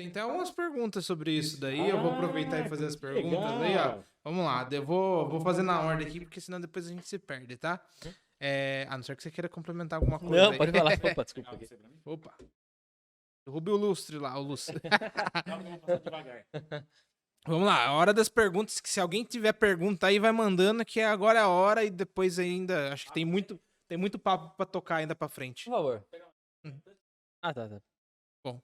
tem até algumas perguntas sobre isso daí. Eu vou aproveitar e fazer as perguntas aí, ó. Vamos lá, eu vou fazer na ordem aqui, porque senão depois a gente se perde, tá? A não ser que você queira complementar alguma coisa Não, aí. pode falar. Opa, desculpa. Aqui. Opa. Derrube o lustre lá, o lustre. Vamos lá, a hora das perguntas, que se alguém tiver pergunta aí, vai mandando, que agora é a hora e depois ainda, acho que tem muito papo pra tocar ainda pra frente. Por favor. Hum. Tá. Bom,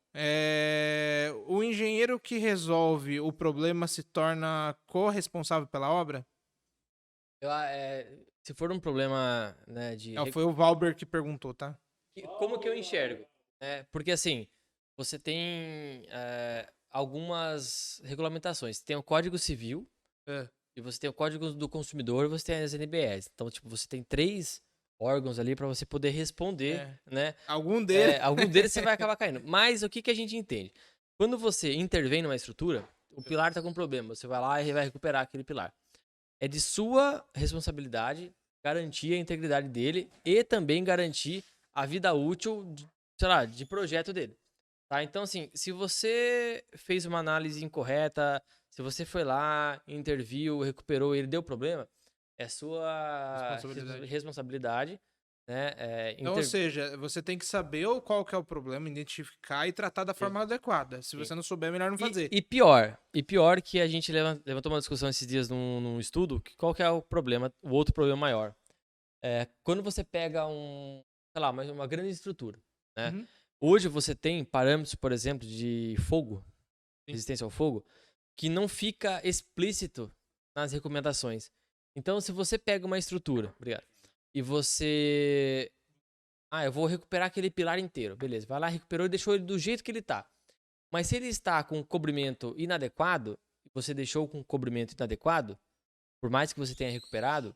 o engenheiro que resolve o problema se torna corresponsável pela obra? Se for um problema, né, Foi o Valber que perguntou, tá? Como que eu enxergo? Porque assim, você tem algumas regulamentações. Tem o Código Civil, e você tem o Código do Consumidor, e você tem as NBS. Então, tipo, você tem 3 órgãos ali para você poder responder, né? Algum deles Você vai acabar caindo. Mas o que a gente entende? Quando você intervém numa estrutura, o pilar tá com problema, você vai lá e vai recuperar aquele pilar. É de sua responsabilidade garantir a integridade dele e também garantir a vida útil, sei lá, de projeto dele. Tá? Então, assim, se você fez uma análise incorreta, se você foi lá, interviu, recuperou e ele deu problema, é sua responsabilidade, né? Então, ou seja, você tem que saber qual que é o problema, identificar e tratar da forma adequada. Se você não souber, é melhor não fazer. E pior que a gente levantou uma discussão esses dias num estudo, qual que é o problema, o outro problema maior. Quando você pega sei lá, uma grande estrutura, né? Uhum. Hoje você tem parâmetros, por exemplo, de fogo, resistência ao fogo, que não fica explícito nas recomendações. Então, se você pega uma estrutura, e você... eu vou recuperar aquele pilar inteiro. Beleza, vai lá, recuperou e deixou ele do jeito que ele tá. Mas se ele está com cobrimento inadequado, você deixou com cobrimento inadequado, por mais que você tenha recuperado,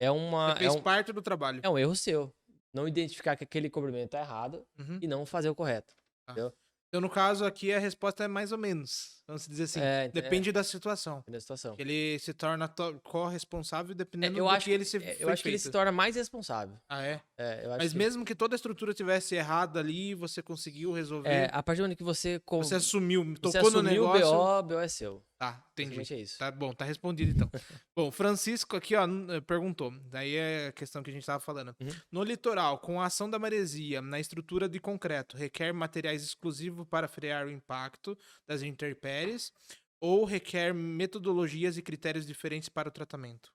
Você fez parte do trabalho. É um erro seu. Não identificar que aquele cobrimento é errado e não fazer o correto. Entendeu? Então, no caso aqui, a resposta é mais ou menos. Vamos dizer assim, depende da situação. Ele se torna corresponsável dependendo do que ele se fez. Eu acho que ele se torna mais responsável. Mas mesmo que toda a estrutura tivesse errada ali, você conseguiu resolver. A partir do momento que você assumiu, tocou no negócio. o BO é seu. Tá, entendi. É isso. Tá bom, tá respondido então. Bom, Francisco aqui, ó, perguntou. Daí é a questão que a gente tava falando. No litoral, com a ação da maresia na estrutura de concreto, requer materiais exclusivos para frear o impacto das intempéries ou requer metodologias e critérios diferentes para o tratamento?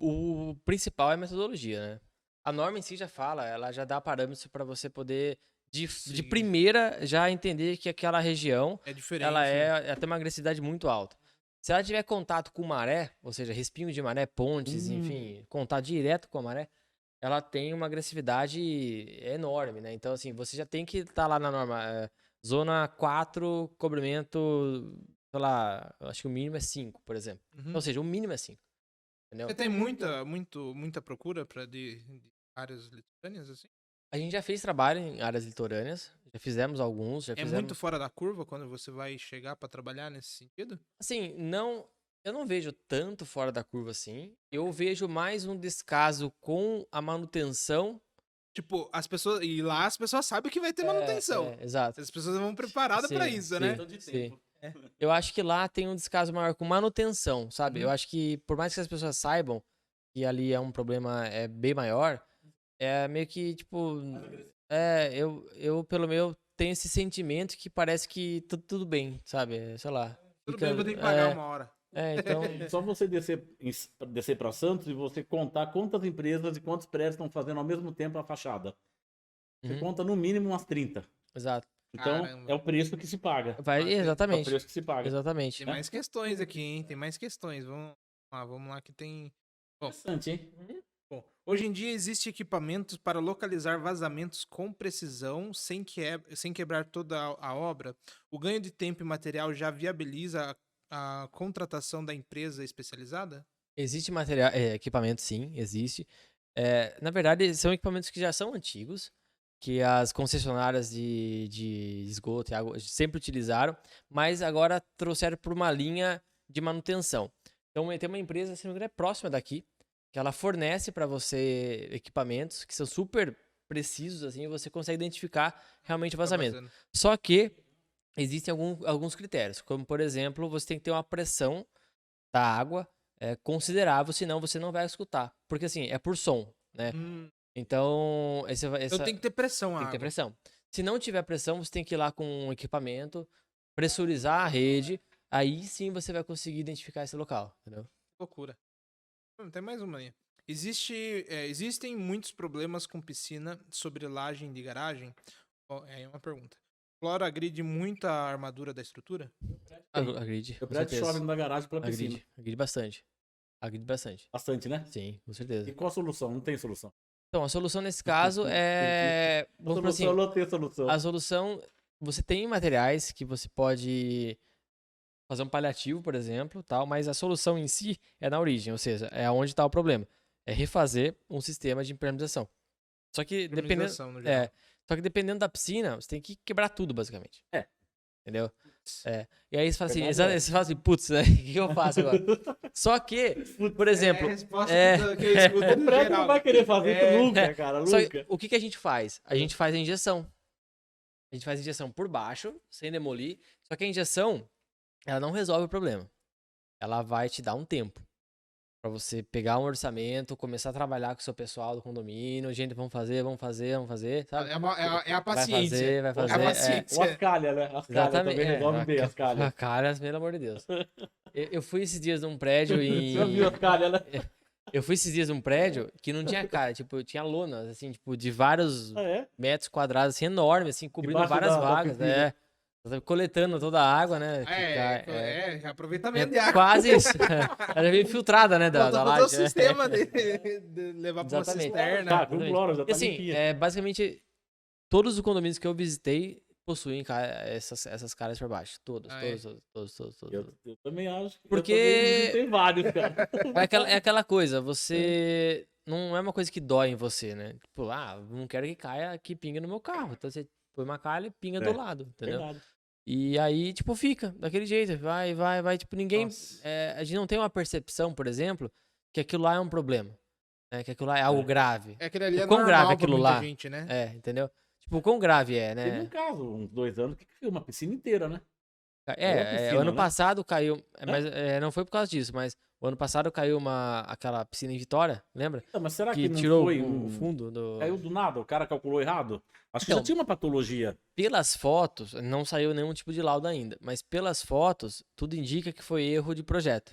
O principal é a metodologia, né? A norma em si já fala, ela já dá parâmetros para você poder de primeira já entender que aquela região é diferente, ela tem uma agressividade muito alta. Se ela tiver contato com maré, ou seja, respingo de maré, pontes, enfim, contato direto com a maré, ela tem uma agressividade enorme, né? Então, assim, você já tem que estar lá na norma. Zona 4, cobrimento, sei lá, acho que o mínimo é 5, por exemplo. Ou seja, o mínimo é 5. Entendeu? Você tem muita procura de áreas litorâneas, assim? A gente já fez trabalho em áreas litorâneas, já fizemos alguns. Muito fora da curva quando você vai chegar para trabalhar nesse sentido? Assim, eu não vejo tanto fora da curva assim. Eu vejo mais um descaso com a manutenção. Tipo, as pessoas sabem que vai ter manutenção. Exato. As pessoas vão preparadas para isso, né? Sim. Eu acho que lá tem um descaso maior com manutenção, sabe? Eu acho que, por mais que as pessoas saibam que ali é um problema bem maior, é meio que, tipo... eu pelo meu, tenho esse sentimento que parece que tudo bem, sabe? Sei lá. Tudo bem, vou ter que pagar uma hora. Então... Só você descer para Santos e você contar quantas empresas e quantos prédios estão fazendo ao mesmo tempo a fachada. Você conta no mínimo umas 30. Exato. Então, é o preço que se paga. Exatamente. É o preço que se paga. Exatamente. Tem mais questões aqui, hein? Tem mais questões. Vamos lá que tem... Bom, interessante, hein? Bom, hoje em dia existem equipamentos para localizar vazamentos com precisão sem quebrar toda a obra. O ganho de tempo e material já viabiliza a contratação da empresa especializada? Existe equipamento, sim, existe. Na verdade, são equipamentos que já são antigos, que as concessionárias de esgoto e água sempre utilizaram, mas agora trouxeram para uma linha de manutenção. Então, tem uma empresa, se não me engano, próxima daqui, que ela fornece para você equipamentos que são super precisos, assim, e você consegue identificar realmente o vazamento. Só que existem alguns critérios, como, por exemplo, você tem que ter uma pressão da água considerável, senão você não vai escutar. Porque, assim, é por som, né? Então, Então tem que ter pressão a tem que ter água. pressão. Se não tiver pressão, você tem que ir lá com um equipamento, pressurizar a rede, aí sim você vai conseguir identificar esse local, entendeu? Loucura. Tem mais uma aí. Existem muitos problemas com piscina sobre laje de garagem? É uma pergunta. Cloro agride muito a armadura da estrutura? Agride, O com prédio certeza. chove da garagem pra piscina. Agride bastante. Agride bastante. Bastante, né? Sim, com E certeza. qual a solução? Não tem solução. Então, a solução nesse caso é... Vamos por assim, Não tem solução. a solução... Você tem materiais que você pode fazer um paliativo, por exemplo, tal, mas a solução em si é na origem, ou seja, é onde está o problema. É refazer um sistema de impermeabilização. Só que Impermeabilização, no geral. dependendo da piscina, você tem que quebrar tudo, basicamente. Entendeu? E aí você fala assim, Verdade, você fala assim, putz, né? O que eu faço agora? Só que, por exemplo, É a resposta que eu escuto O no prédio geral. não vai querer fazer isso nunca, cara. só Nunca. o que a gente faz? A gente faz a injeção. A gente faz a injeção por baixo, sem demolir. Só que a injeção, ela não resolve o problema. Ela vai te dar um tempo pra você pegar um orçamento, começar a trabalhar com o seu pessoal do condomínio. Gente, vamos fazer, sabe? É a paciência. Vai fazer. É a paciência. Ou as calhas, né? As calhas também resolvem bem as calhas. Calhas, pelo amor de Deus. Eu fui esses dias num prédio e... Você já viu as calhas, né? Eu fui esses dias num prédio que não tinha calha, tipo, tinha lonas, assim, tipo, de vários metros quadrados, assim, enorme, assim, cobrindo Debaixo várias da vagas, piscina. coletando toda a água, né? Aproveitamento de água. Quase isso. Ela veio filtrada, né, da Falta laje. todo o sistema de levar pra uma Exatamente. cisterna. Tá, com cloro, já E tá assim, limpinha. basicamente, todos os condomínios que eu visitei possuem essas calhas por baixo. Todos. Eu também acho que Porque- tem vários, cara. É aquela coisa, você... Não é uma coisa que dói em você, né? Tipo, não quero que caia, que pinga no meu carro. Então você põe uma calha e pinga do lado, entendeu? Verdade. E aí, tipo, fica daquele jeito. Vai. Tipo, ninguém... Nossa. a gente não tem uma percepção, por exemplo, que aquilo lá é um problema. Né? Que aquilo lá é algo grave. É aquele ali é O quão normal grave pra aquilo muita lá? gente, né? Entendeu? Tipo, o quão grave é, Teve um né? caso, uns 2 anos, que caiu uma piscina inteira, né? uma O piscina, ano né? passado caiu... Mas não foi por causa disso, mas o ano passado caiu aquela piscina em Vitória, lembra? Então, mas será que Que não tirou foi o fundo do... Caiu do nada, o cara calculou errado? Acho que Então, já tinha uma patologia. Pelas fotos, não saiu nenhum tipo de laudo ainda, mas pelas fotos, tudo indica que foi erro de projeto.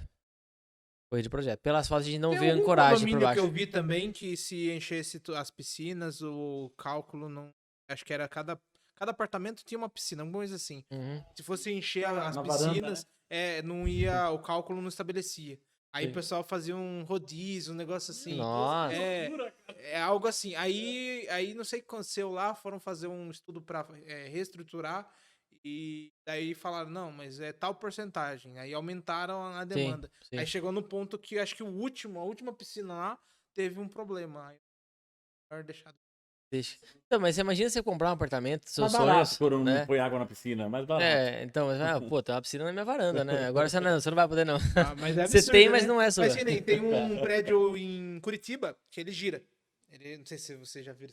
Foi erro de projeto. Pelas fotos a gente não Tem vê algum ancoragem por condomínio baixo. que eu vi também que se enchesse as piscinas, o cálculo não... Acho que era cada apartamento tinha uma piscina, alguma coisa assim. Uhum. Se fosse encher as Na piscinas, varanda, não ia, o cálculo não estabelecia. Aí Sim. o pessoal fazia um rodízio, um negócio assim. Nossa. É algo assim. Aí não sei o que aconteceu lá, foram fazer um estudo para reestruturar e daí falaram, não, mas é tal porcentagem. Aí aumentaram a demanda. Sim. Aí chegou no ponto que acho que a última piscina lá teve um problema. Aí melhor deixar. Deixa. Então, mas você imagina você comprar um apartamento, seus Mais barato sonhos, por não né? põe água na piscina, mais barato. Então, pô, tem uma piscina na minha varanda, né? Agora você não vai poder não. Mas é Você absurdo, tem, mas né? não é sua. Mas que nem tem um prédio em Curitiba que ele gira. Não sei se você já viu.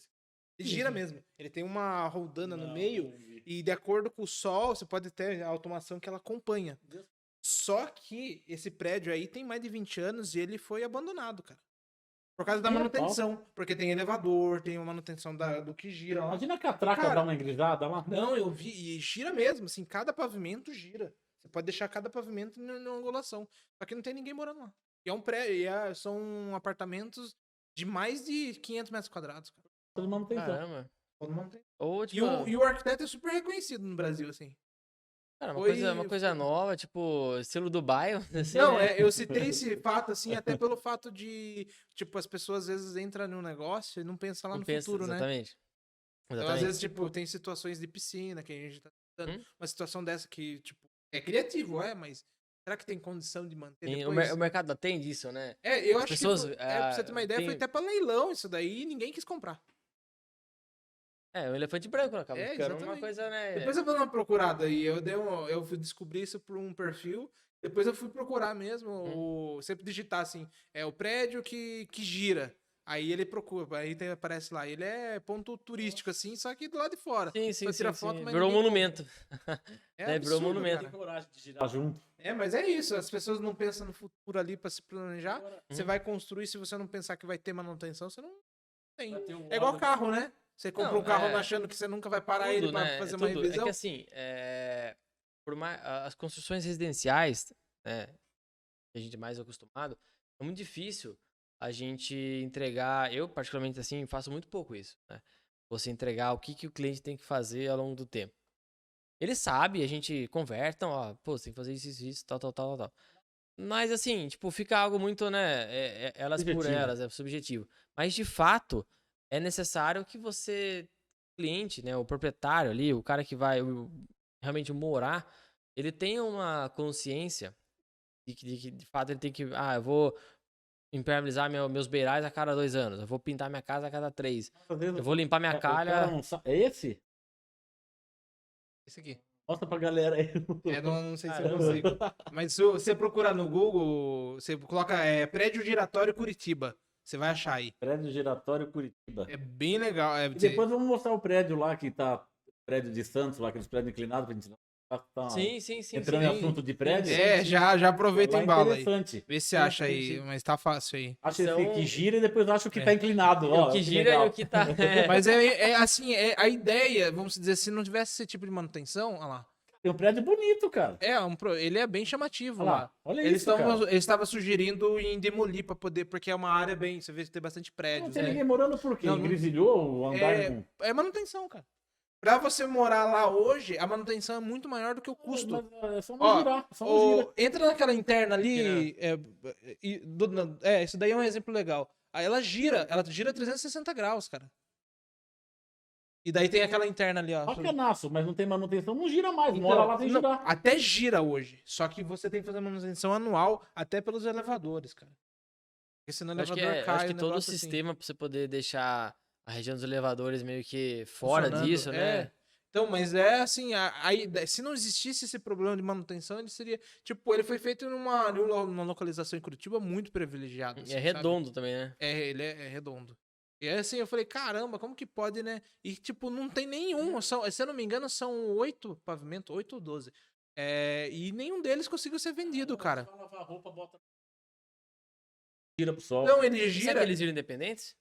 Ele gira mesmo. Ele tem uma roldana no meio e de acordo com o sol, você pode ter a automação que ela acompanha. Só que esse prédio aí tem mais de 20 anos e ele foi abandonado, cara. Por causa da manutenção. Porque tem elevador, tem uma manutenção do que gira lá. Imagina a catraca Cara, dar uma engrisada lá. Não, eu vi. E gira mesmo, assim, cada pavimento gira. Você pode deixar cada pavimento na angulação. Só que não tem ninguém morando lá. E é um prédio, são apartamentos de mais de 500 metros quadrados, cara. De manutenção. Caramba. Todo mundo tem. Ou, tipo, E o arquiteto é super reconhecido no Brasil, assim. cara, foi- uma coisa nova, tipo, estilo Dubai. Assim, Não, né? eu citei esse fato, assim, até pelo fato de, tipo, as pessoas às vezes entram num negócio e não pensam lá Não no pensa, futuro, né? exatamente. Então, às vezes, tipo, tem situações de piscina que a gente tá tentando. Uma situação dessa que, tipo, é criativo, mas será que tem condição de manter Sim, depois? o mercado atende isso, né? Eu As acho pessoas, que, pra você ter uma ideia, tem- foi até pra leilão isso daí e ninguém quis comprar. o elefante branco, né? Acaba ficando uma exatamente. coisa, né? Depois eu vou dar uma procurada aí, eu fui descobrir isso por um perfil, depois eu fui procurar mesmo, sempre digitar assim, o prédio que gira. Aí ele procura, aparece lá, ele é ponto turístico, assim, só que do lado de fora. Sim, Só tira foto, mas virou um ninguém monumento. É Virou um absurdo, monumento. cara. Tem coragem de girar junto. Mas é isso, as pessoas não pensam no futuro ali pra se planejar. Você vai construir, se você não pensar que vai ter manutenção, você não tem. É igual carro, né? Você compra um carro achando que você nunca vai parar ele pra fazer uma revisão. É que assim, as construções residenciais, né, que a gente é mais acostumado, é muito difícil a gente entregar, eu particularmente assim, faço muito pouco isso, né? Você entregar o que o cliente tem que fazer ao longo do tempo. Ele sabe, a gente conversa, então, ó, pô, você tem que fazer isso, tal. Mas assim, tipo, fica algo muito, né, elas por Subjetivo. elas, é subjetivo. Mas de fato, é necessário que você, cliente, né, o proprietário ali, o cara que vai realmente morar, ele tenha uma consciência de que de fato ele tem que, eu vou impermeabilizar meus beirais a cada 2 anos, eu vou pintar minha casa a cada 3, Às vezes eu vou limpar minha o cara calha. não sabe. É esse? Esse aqui. Mostra pra galera aí. Não sei se eu Caramba. consigo. Mas se você procurar no Google, você coloca prédio giratório Curitiba. Você vai achar aí. Prédio giratório Curitiba. É bem legal. E depois vamos mostrar o prédio lá que tá. Prédio de Santos, lá, aqueles prédios inclinados pra gente tá Sim. entrando em assunto de prédio. Já aproveita Lá e bala aí. interessante. Vê se acha aí, mas tá fácil aí. Acha esse que gira e depois acha o que tá inclinado. O que gira legal. e o que tá. Mas assim, a ideia, vamos dizer, se não tivesse esse tipo de manutenção, olha lá. Tem um prédio bonito, cara. Ele é bem chamativo Olha lá. lá. Olha Eles isso, cara. estavam sugerindo em demolir pra poder, porque é uma área bem, você vê que tem bastante Não prédios, tem né? ninguém morando por quê? Não, não- Grisilhou o andar? É manutenção, cara. Pra você morar lá hoje, a manutenção é muito maior do que o custo. Mas é só não girar. Só não gira. Entra naquela interna ali. Isso daí é um exemplo legal. Aí ela gira 360 graus, cara. E daí tem aquela interna ali, ó. Bacanaço, mas não tem manutenção, não gira mais. Então, Mora lá, tem que não, girar. até gira hoje. Só que você tem que fazer manutenção anual, até pelos elevadores, cara. Porque senão o Acho que, elevador cai. acho que todo o negócio assim. sistema pra você poder deixar a região dos elevadores meio que fora Funcionando, disso, né? Então, mas é assim, se não existisse esse problema de manutenção, ele seria, tipo, ele foi feito numa localização em Curitiba muito privilegiada. assim, É redondo também, né? Ele é redondo. E aí, assim, eu falei, caramba, como que pode, né? E, tipo, não tem nenhum, se eu não me engano, são 8 pavimentos, 8 ou 12. E nenhum deles conseguiu ser vendido, cara. Só lavar a roupa, bota. Gira pro sol. Não, ele Será gira que eles viram independentes?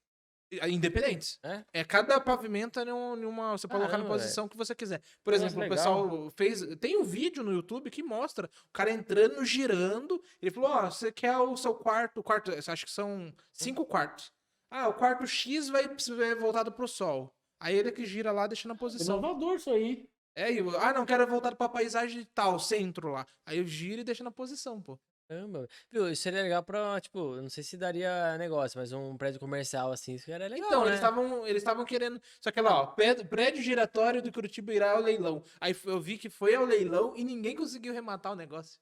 independentes. Cada pavimento é você pode colocar na Caramba, posição que você quiser. Por Nossa, exemplo, o legal. pessoal fez. Tem um vídeo no YouTube que mostra o cara entrando, girando. Ele falou: Ó, você quer o seu quarto, acho que são 5 quartos. O quarto X vai ser voltado pro sol. Aí ele que gira lá, deixa na posição. Inovador isso aí. Não, quero voltado pra paisagem tal, centro lá. Aí eu giro e deixo na posição, pô. Caramba. Viu, isso seria legal pra, tipo, eu não sei se daria negócio, mas um prédio comercial assim, isso era legal, Então, né? eles estavam querendo. Só que lá, ó, prédio giratório do Curitiba irá ao leilão. Aí eu vi que foi ao leilão e ninguém conseguiu rematar o negócio.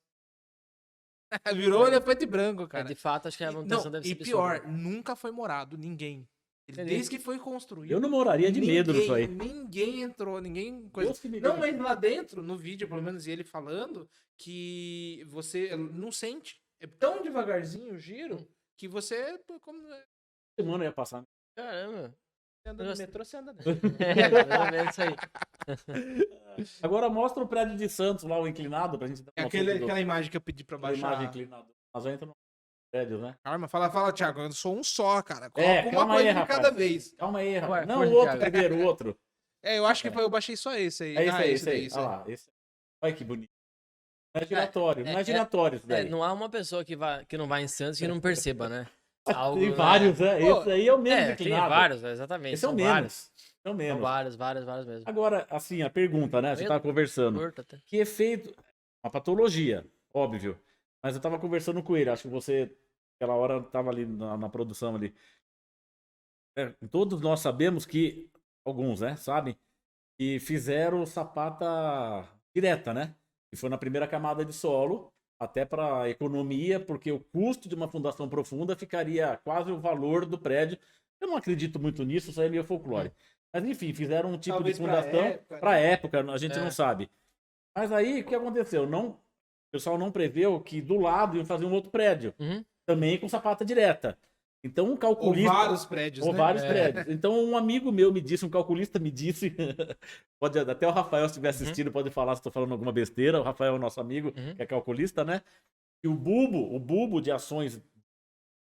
Virou elefante branco, cara. De fato, acho que a manutenção deve ser pior, nunca foi morado, ninguém. Desde que foi construído. Eu não moraria de medo disso aí. Ninguém entrou, ninguém. Deus que me Não, livre. mas lá dentro, no vídeo, pelo menos ele falando, que você não sente. É tão devagarzinho o giro que você. Como Semana ia passar. Caramba. você anda no metrô, você anda, né? Mais ou menos isso aí. Agora mostra o prédio de Santos lá, o inclinado, pra gente dar uma foto do- Aquela imagem que eu pedi pra aquela baixar. imagem inclinada. Nós vamos entrar no prédio, né? Calma, fala, Thiago. Eu sou um só, cara. Coloca uma calma coisa aí, de rapaz. cada vez. Calma aí, rapaz. Ué, Não, força, o outro Thiago. primeiro, o outro. Eu acho que eu baixei só esse aí. É esse aí, esse esse aí. daí, esse Olha aí. lá. Olha que bonito. Não é giratório, não é giratório isso daí. Não há uma pessoa que não vai em Santos que não perceba, né? Algo, Tem né? vários, né? Pô, Esse aí é o menos Tem inclinado. vários, exatamente. Esse é o são menos. vários. É o São menos. vários mesmo. Agora, assim, a pergunta, né? Você Eu- tava conversando. Torto até. Que efeito... Uma patologia, óbvio. Mas eu tava conversando com ele. Acho que você, aquela hora, tava ali na produção ali. Todos nós sabemos que... Alguns, né? Sabem? Que fizeram sapata direta, né? Que foi na primeira camada de solo. Até para economia, porque o custo de uma fundação profunda ficaria quase o valor do prédio. Eu não acredito muito nisso, isso aí é meio folclore. Mas enfim, fizeram um tipo Talvez de pra fundação época, né? para época, a gente É. não sabe. Mas aí o que aconteceu? O pessoal não preveu que do lado iam fazer um outro prédio, Uhum. também com sapata direta. Então um Ou calculista... vários prédios, Ou né? vários prédios. Então um amigo meu me disse, um calculista me disse, pode até o Rafael, se estiver assistindo, pode falar se estou falando alguma besteira. O Rafael é o nosso amigo, que é calculista, né? E o bulbo de ações,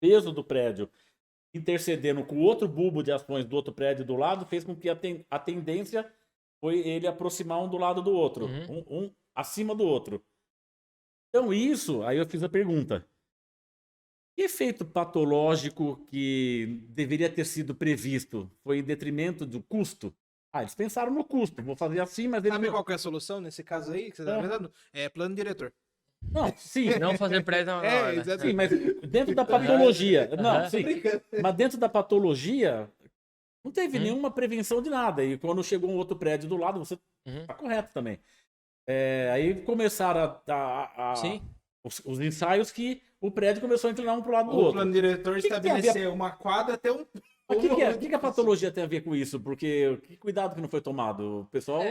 peso do prédio, intercedendo com o outro bulbo de ações do outro prédio do lado, fez com que a tendência foi ele aproximar um do lado do outro, um acima do outro. Então isso, aí eu fiz a pergunta. Que efeito patológico que deveria ter sido previsto foi em detrimento do custo? Ah, eles pensaram no custo, vou fazer assim, mas eles... Sabe qual que é a solução nesse caso aí que você tá pensando? É plano diretor. Não, sim. Não fazer prédio na hora. exatamente. Sim, mas dentro da patologia... Não, sim. brincando. Mas dentro da patologia, não teve nenhuma prevenção de nada. E quando chegou um outro prédio do lado, você tá correto também. Aí começaram Sim. os ensaios que o prédio começou a inclinar um pro lado do O outro. plano diretor que tem a ver? estabelecer uma quadra até um... O que a patologia tem a ver com isso? Porque que cuidado que não foi tomado? O pessoal...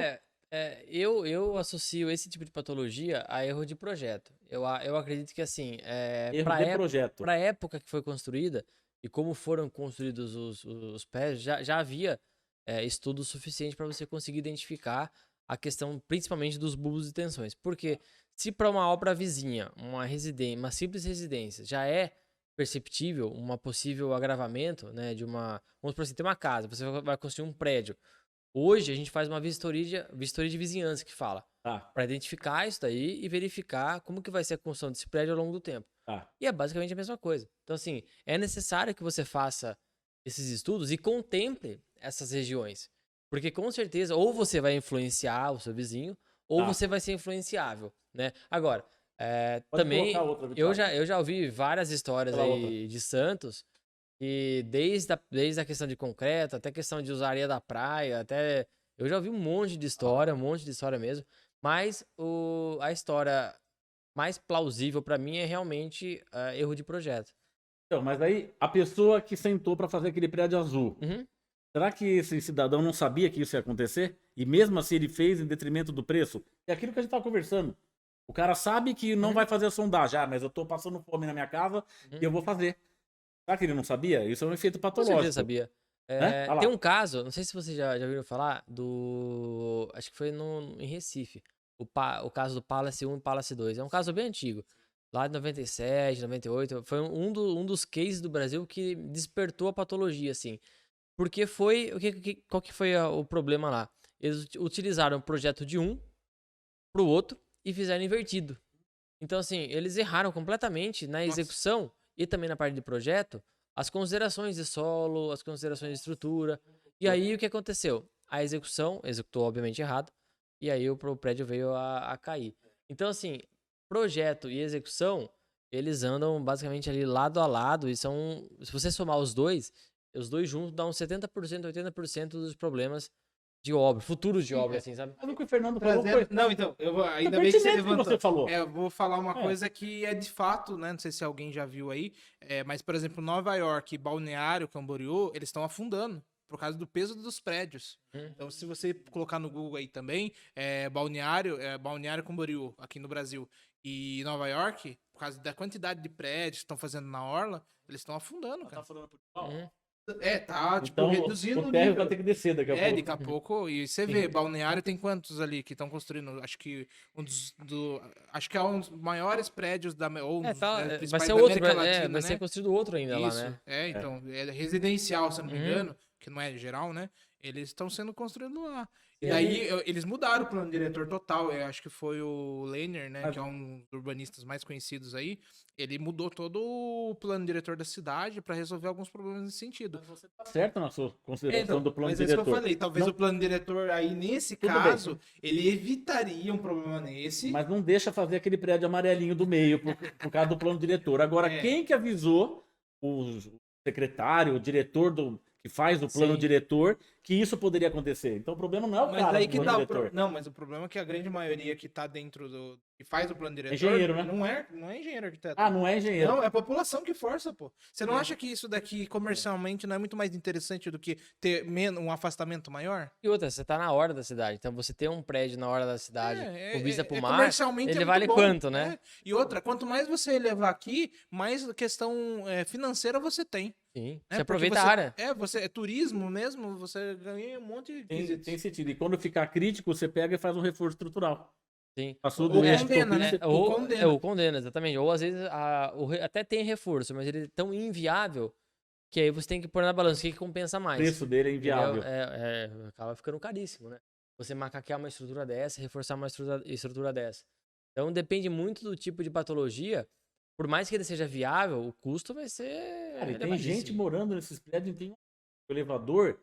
Eu associo esse tipo de patologia a erro de projeto. Eu acredito que, assim, Erro de projeto. para a época que foi construída e como foram construídos os prédios, já havia estudo suficiente para você conseguir identificar a questão, principalmente, dos bulbos de tensões. Porque se para uma obra vizinha, uma simples residência, já é perceptível um possível agravamento, né, de uma... Vamos por assim, tem uma casa, você vai construir um prédio. Hoje a gente faz uma vistoria de vizinhança que fala, para identificar isso daí e verificar como que vai ser a construção desse prédio ao longo do tempo. E é basicamente a mesma coisa. Então, assim, é necessário que você faça esses estudos e contemple essas regiões. Porque com certeza, ou você vai influenciar o seu vizinho, ou você vai ser influenciável, né? Agora, também, eu já ouvi várias histórias aí de Santos, e desde a questão de concreto, até a questão de usar areia da praia, até... Eu já ouvi um monte de história mesmo, mas a história mais plausível pra mim é realmente erro de projeto. Então, mas aí a pessoa que sentou para fazer aquele prédio azul, será que esse cidadão não sabia que isso ia acontecer? E mesmo assim ele fez em detrimento do preço? É aquilo que a gente tava conversando. O cara sabe que não vai fazer a sondagem, mas eu tô passando fome na minha casa e eu vou fazer. Será que ele não sabia? Isso é um efeito patológico. Com certeza sabia. Tem um caso, não sei se vocês já ouviram falar, acho que foi em Recife, o caso do Palace 1 e Palace 2. É um caso bem antigo. Lá de 97, 98. Foi um dos cases do Brasil que despertou a patologia, assim. Porque qual que foi o problema lá? Eles utilizaram o projeto de um pro outro e fizeram invertido. Então, assim, eles erraram completamente na execução e também na parte de projeto, as considerações de solo, as considerações de estrutura. E aí, o que aconteceu? A executou obviamente errado, e aí o prédio veio a cair. Então, assim, projeto e execução, eles andam basicamente ali lado a lado, e se você somar os dois juntos dão 70%, 80% dos problemas de obra, futuros de obra, assim, sabe? Mas o que o Fernando falou foi... Não, então, ainda bem que você levantou. Você falou. Eu vou falar uma coisa que é de fato, né? Não sei se alguém já viu aí, mas, por exemplo, Nova York e Balneário Camboriú, eles estão afundando por causa do peso dos prédios. Então, se você colocar no Google aí também, Balneário Camboriú, aqui no Brasil, e Nova York, por causa da quantidade de prédios que estão fazendo na orla, eles estão afundando, cara. Tá falando por Tipo, então, reduzindo o térreo vai ter que descer daqui a pouco. Daqui a pouco. E você vê, Balneário tem quantos ali que estão construindo? Acho que acho que é um dos maiores prédios vai ser outro, vai ser construído outro ainda lá, né? Então, é residencial, se eu não me engano, que não é geral, né? Eles estão sendo construídos lá. E aí, eles mudaram o plano diretor total. Eu acho que foi o Lehner, né? Que é um dos urbanistas mais conhecidos aí. Ele mudou todo o plano diretor da cidade para resolver alguns problemas nesse sentido. Mas você tá certo na sua consideração do plano mas diretor. Mas é isso que eu falei. Talvez o plano diretor aí, nesse caso, ele evitaria um problema nesse. Mas não deixa fazer aquele prédio amarelinho do meio por causa do plano diretor. Agora, quem que avisou? O secretário, o diretor que faz o plano diretor, que isso poderia acontecer. Então o problema não é o Mas cara aí do que plano tá diretor. Não, mas o problema é que a grande maioria que tá dentro do. Que faz o plano diretor. Engenheiro, né? Não é engenheiro arquiteto. Ah, não é engenheiro. Não, é a população que força, pô. Você não acha que isso daqui comercialmente não é muito mais interessante do que ter um afastamento maior? E outra, você tá na hora da cidade. Então você ter um prédio na hora da cidade com vista pro mar, comercialmente ele muito vale bom, quanto, né? E outra, quanto mais você elevar aqui, mais questão financeira você tem. Sim. Né? Você Porque aproveita a área. É turismo mesmo, você ganha um monte de quesitos. Tem sentido. E quando ficar crítico, você pega e faz um reforço estrutural. Sim. Passou Ou do eixo condena, propício, né? você- Ou condena, exatamente. Ou às vezes até tem reforço, mas ele é tão inviável que aí você tem que pôr na balança o que compensa o mais. preço dele é inviável. Entendeu? Acaba ficando caríssimo, né? Você macaquear uma estrutura dessa, reforçar uma estrutura dessa. Então depende muito do tipo de patologia. Por mais que ele seja viável, o custo vai ser. Cara, e tem elevadíssimo. gente morando nesses prédios e tem um elevador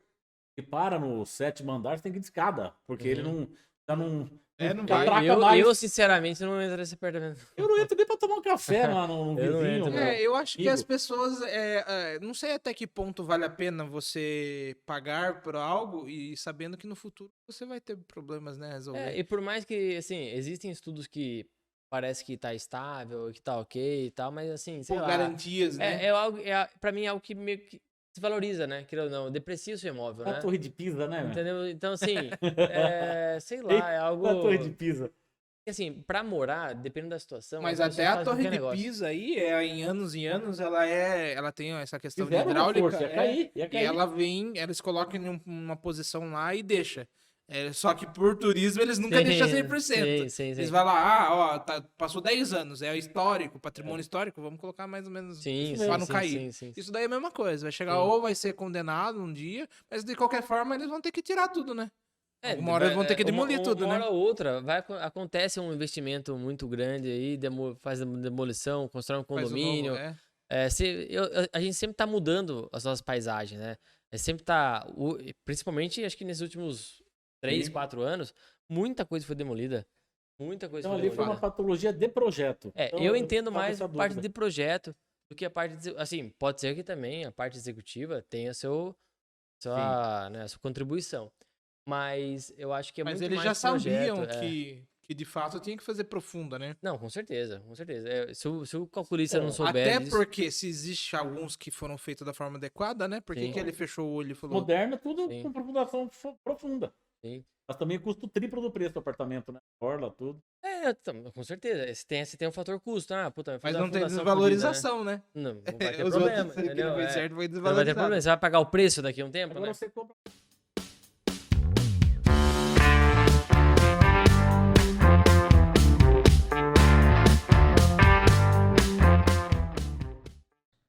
que para no 7º andar, você tem que ir de escada. Porque ele não. Já não. Não já vai. atraca mais. Eu, sinceramente, não entro nesse apartamento. Eu não entro nem pra tomar um café lá no Eu não vizinho. entro, meu. Eu acho que amigo. as pessoas. Não sei até que ponto vale a pena você pagar por algo e sabendo que no futuro você vai ter problemas, né? Resolver. E por mais que, assim, existem estudos que parece que tá estável, que tá ok e tal, mas assim, sei Por lá. garantias, né? Pra mim é algo que meio que se valoriza, né? Querendo ou não, deprecia o seu imóvel, A né? torre de Pisa, né? meu? Entendeu? Então, assim, sei lá, é algo. A torre de Pisa. Assim, pra morar, dependendo da situação. Mas as até pessoas a fazem Torre qualquer de negócio. Pisa aí, em anos e anos, ela tem essa questão de Fizeram hidráulica. reforço, ia cair, ia E cair. ela eles colocam em uma posição lá e deixa. Só que por turismo eles nunca deixam 100%. Sim. Eles vão lá, passou 10 anos, é histórico, patrimônio histórico, vamos colocar mais ou menos Sim, pra não cair. sim. Isso daí é a mesma coisa, vai chegar Sim. ou vai ser condenado um dia, mas de qualquer forma eles vão ter que tirar tudo, né? Uma hora eles vão ter que demolir tudo, uma né? hora ou outra, acontece um investimento muito grande aí, faz demolição, constrói um Faz o condomínio. novo, A gente sempre tá mudando as nossas paisagens, né? Sempre tá, principalmente acho que nesses últimos 3, Sim. 4 anos, muita coisa foi demolida. Muita coisa Então foi ali foi demolida. uma patologia de projeto. Então, Eu entendo tava mais essa a parte dúvida. de projeto do que a parte assim, pode ser que também a parte executiva tenha sua contribuição. Mas eu acho que é Mas muito eles mais já sabiam projeto, que de fato tinha que fazer profunda, né? Não, com certeza, com certeza. Se o calculista não souber Até disso, porque se existe alguns que foram feitos da forma adequada, né? Por que Sim. que ele fechou o olho e falou... Moderno, tudo Sim. com fundação profunda. Sim. Mas também custa o triplo do preço do apartamento, né? Orla, tudo. Com certeza. Você tem um fator custo. Puta, vai Mas fazer não uma tem fundação desvalorização, né? fodida, né? Não vai ter Os problema, outros que entendeu? não fez certo foi Não vai ter problema. desvalorizado. Você vai pagar o preço daqui a um tempo, Agora né? você compra